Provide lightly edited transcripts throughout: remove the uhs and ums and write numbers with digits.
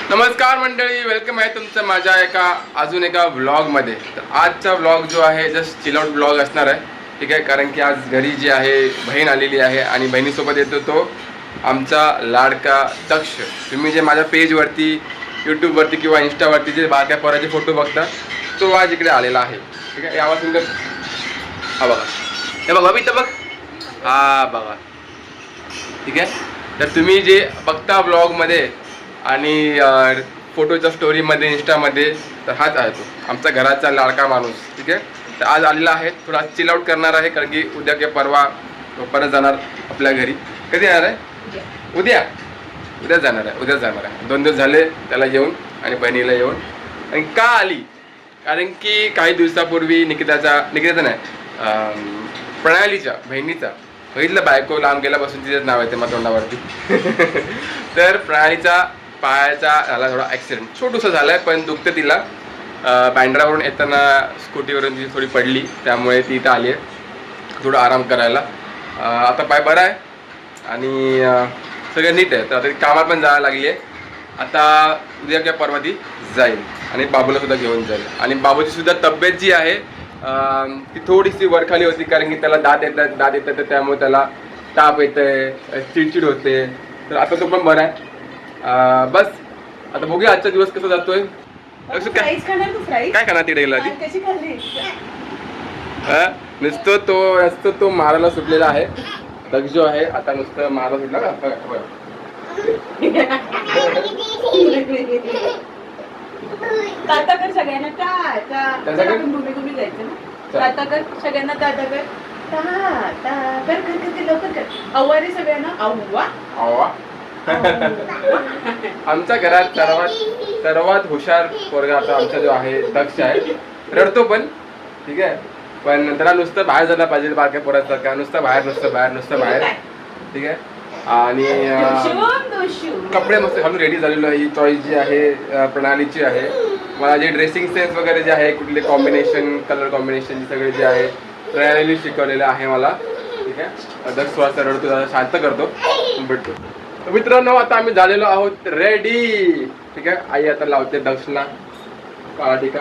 नमस्कार मंडळी, वेलकम आहे तुमचं माझ्या अजून एका व्लॉगमध्ये. तर आजचा व्लॉग जो आहे जस्ट चिल आउट व्लॉग असणार आहे. ठीक आहे, कारण की आज घरी जी आहे बहीण आलेली आहे आणि बहिणीसोबत येतो तो आमचा लाडका दक्ष. तुम्ही जे माझ्या पेजवरती यूट्यूबवरती किंवा इंस्टावरती जे बारक्या पोराचे फोटो बघता तो आज इकडे आलेला आहे. ठीक आहे, यावर तुमचं हा बघा, हे बघा इथं बघ, हा बघा. ठीक आहे, तर तुम्ही जे बघता व्लॉगमध्ये आणि फोटोच्या स्टोरीमध्ये इंस्टामध्ये, तर हाच आहे तो आमचा घराचा लाडका माणूस. ठीक आहे, तर आज आलेला आहे, थोडा चिल आउट करणार आहे कारण की उद्या किंवा परवा तो परत जाणार आपल्या घरी. कधी येणार आहे? उद्या जाणार आहे. 2 दिवस झाले त्याला येऊन आणि बहिणीला येऊन. आणि का आली? कारण की काही दिवसापूर्वी निकिताचा नाही, प्रणालीच्या बहिणीचा बघितलं, बायको लांब गेल्यापासून तिचंच नाव येते मग तोंडावरती. तर प्रणालीचा पायाचा झाला थोडा ॲक्सिडेंट, छोटूसा झाला आहे पण दुखतं तिला. बँड्रावरून येताना स्कूटीवरून ती थोडी पडली, त्यामुळे ती इथं आली आहे थोडं आराम करायला. आता पाय बरा आहे आणि सगळं नीट आहे. तर आता कामात पण जायला लागली आहे. आता उद्या किंवा परवा ती जाईल आणि बाबूला सुद्धा घेऊन जाईल. आणि बाबूची सुद्धा तब्येत जी आहे ती थोडीशी वरखाली होती कारण की त्याला दात येतात तर त्यामुळे त्याला ताप येतंय, चिडचिड होते. तर आता तो पण बरा आहे. बस आता बघूया आजचा दिवस कसा जातोय. काय खाणार तिकडे गेला ती? नुसतं तो मारायला सुटलेला आहे. दक्ष जो आहे आता नुसतं मारायला सुटला का. आमच्या घरात सर्वात हुशार पोरगा आता आमचा जो आहे दक्ष आहे. रडतो पण, ठीक आहे, पण त्याला नुसतं बाहेर जायला पाहिजे बारक्या पोरासारखा. नुसतं बाहेर. ठीक आहे, आणि कपडे मस्त घालून रेडी झालेलो आहे. ही चॉईस जी आहे प्रणालीची आहे. मला जे ड्रेसिंग सेन्स वगैरे जे आहे, कुठले कॉम्बिनेशन, कलर कॉम्बिनेशन सगळे जे आहे प्रणालीने शिकवलेलं आहे मला. ठीक आहे, दक्ष थोडासा रडतो, जरा शांत करतो, भेटतो. मित्रांनो, आता आम्ही झालेलो आहोत रेडी. ठीक आहे, आई आता लावते दक्षला काळा टीका.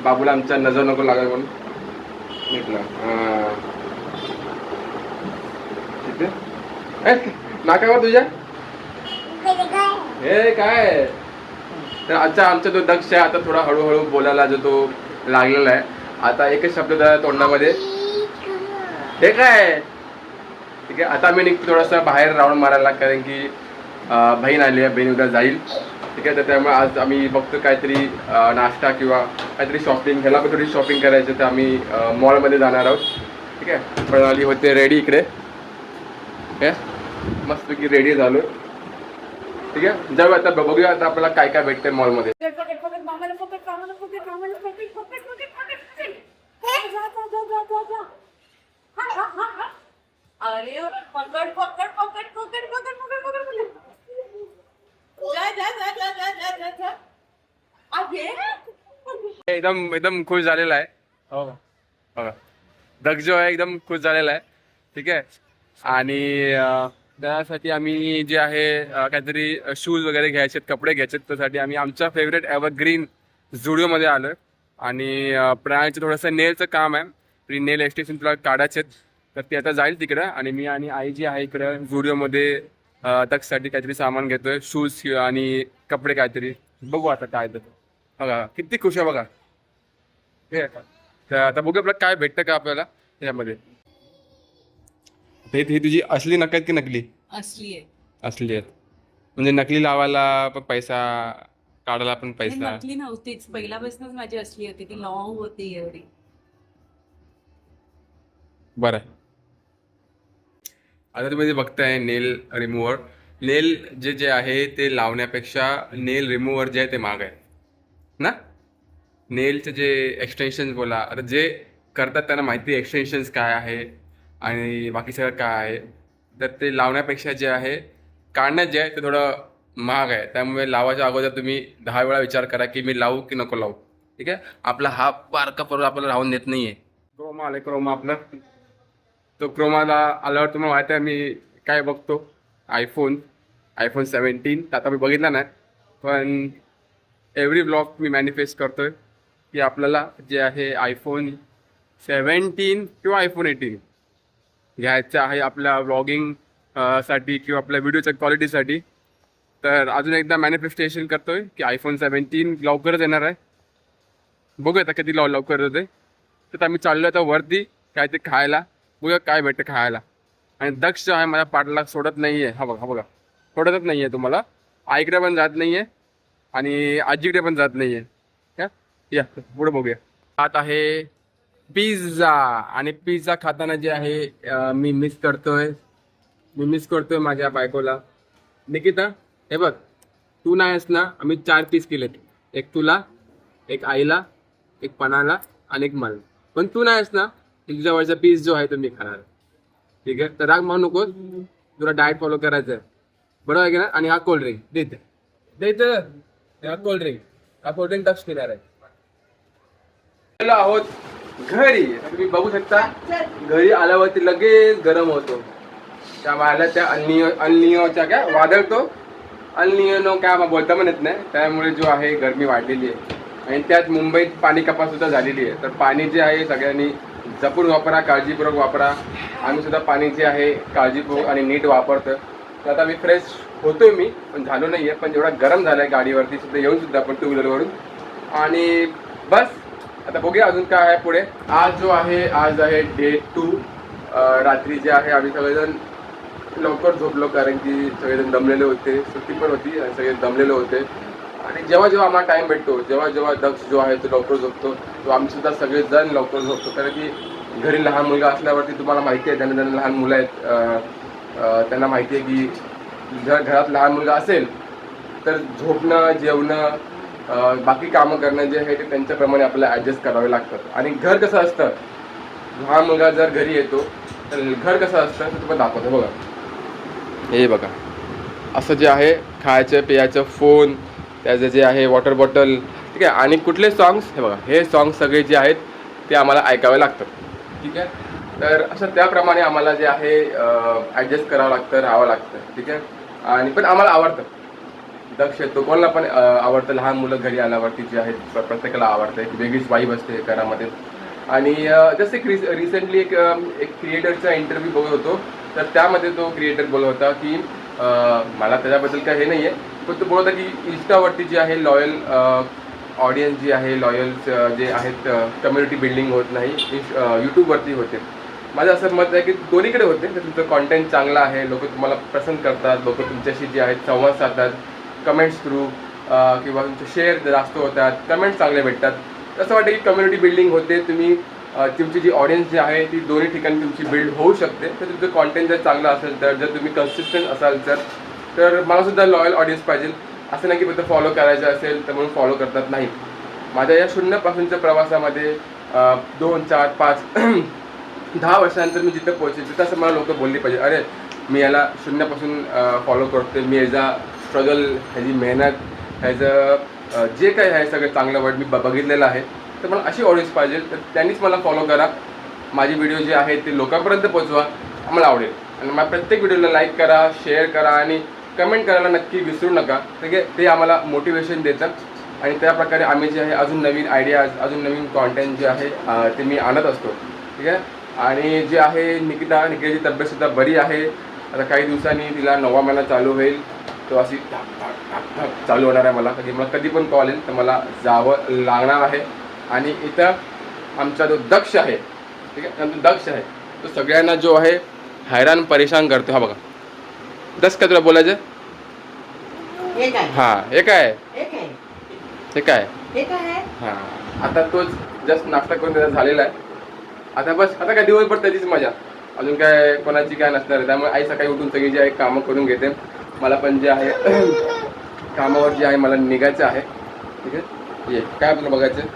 बाबूला आमच्या नजर नको लागाय म्हणून म्हटलं. ठीक आहे, नाकावर तुझ्या हे काय. तर आमचा जो दक्ष आहे आता थोडा हळूहळू बोलायला जो तो लागलेला आहे. आता एकच शब्द त्याच्या तोंडामध्ये, हे काय. ठीक आहे, आता मी निघतो थोडासा बाहेर राऊंड मारायला कारण की बहीण आली आहे, बहीण उद्या जाईल. ठीक आहे, तर त्यामुळे आज आम्ही बघतो काहीतरी नाश्ता किंवा काहीतरी शॉपिंग, ह्याला पण थोडी शॉपिंग करायची, तर आम्ही मॉलमध्ये जाणार आहोत. ठीक आहे, प्रणाली होते रेडी इकडे. ठीक आहे, मस्तपैकी रेडी झालो. ठीक आहे, जाऊ आता, बघूया आता आपल्याला काय काय भेटतंय मॉलमध्ये. एकदम खुश झालेला आहे. हो बघा, दक्ष जो आहे एकदम खुश झालेला आहे. ठीक आहे, आणि त्यासाठी आम्ही जे आहे काहीतरी शूज वगैरे घ्यायचे, कपडे घ्यायचे, त्यासाठी आम्ही आमच्या फेवरेट एव्हरग्रीन झुडिओमध्ये आलो. आणि प्रणालीचं थोडंसं नेलचं काम आहे, नेल एक्सटेन्शन तुला काढायचे, तर ते आता जाईल तिकडं. आणि मी आणि आई जी आहे इकडं झुडिओमध्ये दक्षसाठी काहीतरी सामान घेतोय, शूज आणि कपडे काहीतरी. बघू आता काय तर. बघा किती खुश आहे बघा. तर आता बघू आपल्याला काय भेटतं का आपल्याला त्याच्यामध्ये. ही तुझी असली नख आहेत की नकली? असली आहेत. म्हणजे नकली लावायला पण पैसा, काढायला पण पैसा. नकली नव्हतीच, पहिल्यापासूनच माझी असली होती, ती लॉंग होती एवढी. बरं, आता तुम्ही जे बघताय नेल रिमूव्हर. नेल जे आहे ते लावण्यापेक्षा नेल रिमूव्हर जे आहे ते महाग आहे ना. नेलचे जे एक्सटेन्शन्स बोला, आता जे करतात त्यांना माहिती एक्सटेन्शन्स काय आहे आणि बाकी सगळं काय आहे. तर ते लावण्यापेक्षा जे आहे काढण्यात जे आहे ते थोडं महाग आहे. त्यामुळे लावायच्या अगोदर तुम्ही 10 वेळा विचार करा की मी लावू की नको लावू. ठीक आहे, आपला हा बारका परत आपल्याला राहून देत नाही आहे. क्रोमा आलं, क्रोमा आपलं. तो क्रोमाला आल्यावर तुम्हाला माहिती आहे मी काय बघतो, आयफोन 17. आता मी बघितला नाही, पण एव्हरी ब्लॉग मी मॅनिफेस्ट करतोय की आपल्याला जे आहे आयफोन 17 किंवा आयफोन 18 घ्यायचं आहे आपल्या व्लॉगिंग साठी किंवा आपल्या व्हिडिओच्या क्वालिटीसाठी. तर अजून एकदा मॅनिफेस्टेशन करतोय की आयफोन 17 लवकरच येणार आहे. बघूया आता कधी लवकर येते. तर आम्ही चाललो आता वरती काय ते खायला, बघूया काय भेटतं खायला. आणि दक्ष जो आहे माझ्या पाठला सोडत नाही आहे. हा बघा सोडतच नाही आहे. तुम्हाला आईकडे पण जात नाही आहे आणि आजीकडे पण जात नाही आहे. या पुढे बघूया. आत आहे पिझ्झा. आणि पिझ्झा खाताना जे आहे मी मिस करतोय माझ्या बायकोला. निकिता हे बघ, तू नाही आहेस ना, आम्ही 4 पीस केलेत. एक तुला, एक आईला, एक पणाला आणि एक मला. पण तू नाही आहेस ना, तुझ्यावरचा पीस जो आहे तो मी खाणार. ठीक आहे, तर राग मानू नकोस. तुला डाएट फॉलो करायचं आहे, बरोबर आहे की ना. आणि हा कोल्ड्रिंक देते हा कोल्ड्रिंक टच पिणार आहे. आलो आहोत घरी. तुम्ही बघू शकता घरी आल्यावरती लगेच गरम होतो. त्या व्हायला त्या अल्नियोच्या काय वादळतो अल्नियोनो काय बोलता पण येत नाही. त्यामुळे जो आहे गरमी वाढलेली आहे. आणि त्यात मुंबईत पाणी कपात सुद्धा झालेली आहे. तर पाणी जे आहे सगळ्यांनी जपून वापरा, काळजीपूर्वक वापरा. आम्ही सुद्धा पाणी जे आहे काळजीपूर्वक आणि नीट वापरतो. तर आता मी फ्रेश होतोय मी, पण झालो नाही आहे. पण जेवढा गरम झाला आहे गाडीवरती सुद्धा येऊन सुद्धा आपण 2 व्हीलरवरून. आणि बस आता बघूया अजून काय आहे पुढे. आज आहे डे 2. रात्री जे आहे आम्ही सगळेजण लवकर झोपलो, कारण की सगळेजण दमलेले होते. सुट्टी पण होती आणि सगळे दमलेले होते. आणि जेव्हा आम्हाला टाईम भेटतो, जेव्हा दक्ष जो आहे तो लवकर झोपतो, तो आम्ही सुद्धा सगळेजण लवकर झोपतो. कारण की घरी लहान मुलगा असल्यावरती तुम्हाला माहिती आहे, त्यांना लहान मुलं आहेत, त्यांना माहिती आहे की जर घरात लहान मुलगा असेल तर झोपणं, जेवणं, बाकी कामं करणं जे आहे ते त्यांच्याप्रमाणे आपल्याला ॲडजस्ट करावे लागतात. आणि घर कसं असतं, लहान मुलगा जर घरी येतो तर घर कसं असतं ते तुम्हाला दाखवतो. बघा हे बघा, असं जे आहे खायचं पेयाचं, फोन, त्याचं जे आहे वॉटर बॉटल, ठीक आहे. आणि कुठले सॉंग्स, हे बघा हे सॉंग्स सगळे जे आहेत ते आम्हाला ऐकावे लागतात. ठीक आहे, तर असं त्याप्रमाणे आम्हाला जे आहे ॲडजस्ट करावं लागतं, राहावं लागतं. ठीक आहे. आणि पण आम्हाला आवडतं. दक्ष येतो, कोणाला पण आवडतं. लहान मुलं घरी आल्यावरती जे आहेत प्रत्येकाला आवडतं. एक वेगळीच वाईब असते घरामध्ये. आणि जसं एक रिसेंटली एक क्रिएटरचा इंटरव्ह्यू बघत होतो, तर त्यामध्ये तो क्रिएटर बोलत होता की मला त्याच्याबद्दल काय हे नाही आहे, पण तो बोलत होता की इन्स्टावरती जे आहे लॉयल ऑडियन्स जी आहे, लॉयल्स जे आहेत, कम्युनिटी बिल्डिंग होत नाही, यूट्यूबवरती होते. माझं असं मत आहे की दोन्हीकडे होते. तर तुमचं कॉन्टेंट चांगलं आहे, लोक तुम्हाला पसंत करतात, लोक तुमच्याशी जे आहेत संवाद साधतात कमेंट्स थ्रू, किंवा तुमचे शेअर जास्त होतात, कमेंट्स चांगले भेटतात. असं वाटतं की कम्युनिटी बिल्डिंग होते. तुम्ही तुमची जी ऑडियन्स जी आहे ती दोन्ही ठिकाणी तुमची बिल्ड होऊ शकते. तर तुमचं कॉन्टेंट जर चांगलं असेल, तर जर तुम्ही कन्सिस्टंट असाल तर मलासुद्धा लॉयल ऑडियन्स पाहिजे. असं नाही की फक्त फॉलो करायचं असेल तर म्हणून फॉलो करतात, नाही. माझ्या या शून्यापासूनच्या प्रवासामध्ये 2, 4, 5 10 वर्षानंतर मी जिथं पोहोचेल तिथं असं मला लोक बोलली पाहिजे, अरे मी याला शून्यापासून फॉलो करते, मी याचा स्ट्रगल, ह्याची मेहनत, ह्याचं जे काही आहे सगळं चांगलं वाईट मी बघितलेलं आहे. तर मला अशी ऑडियन्स पाहिजे, तर त्यांनीच मला फॉलो करा. माझी व्हिडिओ जे आहे ते लोकांपर्यंत पोहोचवा, आम्हाला आवडेल. आणि माझ्या प्रत्येक व्हिडिओला लाईक करा, शेअर करा आणि कमेंट करायला नक्की विसरू नका. ठीक आहे, ते आम्हाला मोटिवेशन देतं. आणि त्याप्रकारे आम्ही जे आहे अजून नवीन आयडियाज, अजून नवीन कॉन्टेंट जे आहे ते मी आणत असतो. ठीक आहे. आणि जे आहे निकिताची तब्येतसुद्धा बरी आहे. आता काही दिवसांनी तिला 9वा महिना चालू होईल, तो अशी ठाक चालू होणार आहे. मला कधी पण कॉल येईल तर मला जावं लागणार आहे. आणि इथं आमचा जो दक्ष आहे, ठीक आहे, तो दक्ष आहे, तो सगळ्यांना जो आहे हैराण परेशान करतो. हा बघा दक्ष, काय तुला बोलायचं? हां हे काय हां, आता तोच जस्ट नाश्ता करून त्याचा झालेला आहे. आता बस, आता काय दिवसभर त्याचीच मजा, अजून काय कोणाची काय नसणार आहे. त्यामुळे आई सकाळी उठून सगळी जी आहे कामं करून घेते. मला पण जे आहे कामावर जे आहे मला निघायचं आहे. ठीक आहे, ये काय आपल्याला बघायचं?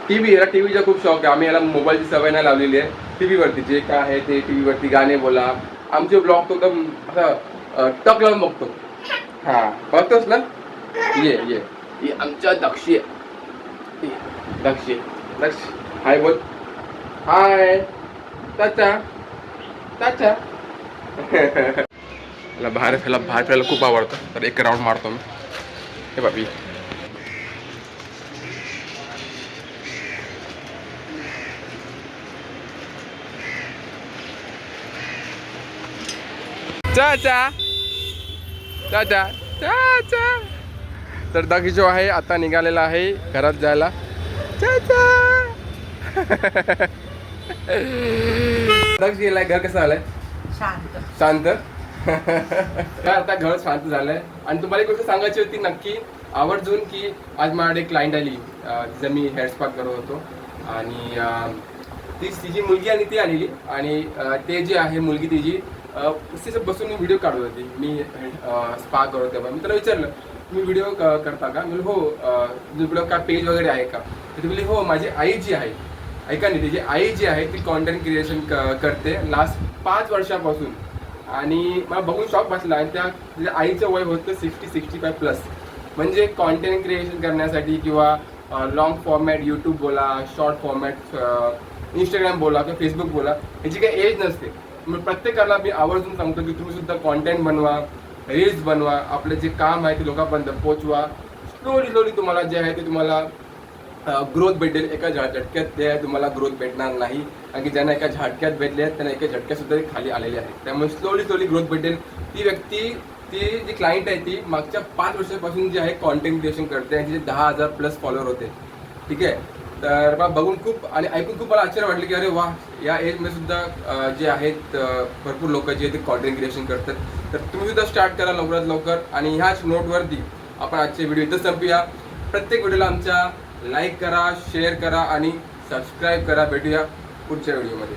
T V. याला टी व्हीचा खूप शौक आहे. आम्ही याला मोबाईलची सवय नाही लावलेली आहे. टी व्हीवरती जे काय आहे ते टी व्हीवरती गाणे बोला, आमचे ब्लॉग तो एकदम असा टक लावून बघतो. हां बघतोस ना, ये आमच्या दक्षी आहे. दक्ष हाय बोल. हाय ताचा. मला बाहेर फिरायला खूप आवडतं. तर एक राऊंड मारतो मी. हे बापी चाचा चाचा चाचा. तर दग जो आहे आता निघालेला आहे घरात जायला. चाचा दग गेलाय. घर कसं आलंय? शांत. शांत. तर आता घर शांत झालंय. आणि तुम्हाला एक गोष्ट सांगायची होती नक्की आवर्जून की आज माझ्याकडे क्लायंट आली. तिचं मी हेअर स्पा करत होतो आणि तिची मुलगी आणि ती आलेली आणि ते जे आहे मुलगी तिची तिचं बसून मी व्हिडिओ काढत होती. मी स्पा करत तेव्हा मी त्याला विचारलं तुम्ही व्हिडिओ करता का? मी हो. व्हिडिओ का पेज वगैरे आहे का? तर ती बोलली हो माझी आई जी आहे ऐका नाही तिची आई जी आहे ती कॉन्टेंट क्रिएशन करते लास्ट 5 वर्षापासून. आणि मला बघून शॉक बसला. आणि तिच्या आईचं वय होतं 60-65+. म्हणजे कॉन्टेंट क्रिएशन करण्यासाठी किंवा लॉंग फॉर्मॅट यूट्यूब बोला, शॉर्ट फॉर्मॅट इंस्टाग्राम बोला किंवा फेसबुक बोला ह्याची काही एज नसते. मग प्रत्येकाला मी आवर्जून सांगतो की तुम्ही सुद्धा कॉन्टेंट बनवा, रील्स बनवा, आपलं जे काम आहे ते लोकांपर्यंत पोहोचवा. स्लोली तुम्हाला जे आहे ते तुम्हाला ग्रोथ भेटेल. एका झटक्यात ते तुम्हाला ग्रोथ भेटणार नाही. कारण की ज्यांना एका झटक्यात भेटले आहेत त्यांना एका झटक्यात सुद्धा खाली आलेले आहेत. त्यामुळे स्लोली ग्रोथ भेटेल. ती व्यक्ती ती जी क्लायंट आहे ती मागच्या 5 वर्षापासून जी आहे कॉन्टेंट क्रिएशन करते आणि तिचे 10,000+ फॉलोअर होते. ठीक आहे. तर मला बघून खूप आणि ऐकून खूप मला आश्चर्य वाटलं की अरे वा या एजमध्ये सुद्धा जे आहेत भरपूर लोक जे ते कॉन्टेंट क्रिएशन करतात. तर तुम्ही सुद्धा स्टार्ट करा लवकरात लवकर. आणि ह्याच नोटवरती आपण आजचे व्हिडिओ इथं संपूया. प्रत्येक व्हिडिओला आमच्या लाईक करा, शेअर करा आणि सबस्क्राईब करा. भेटूया पुढच्या व्हिडिओमध्ये.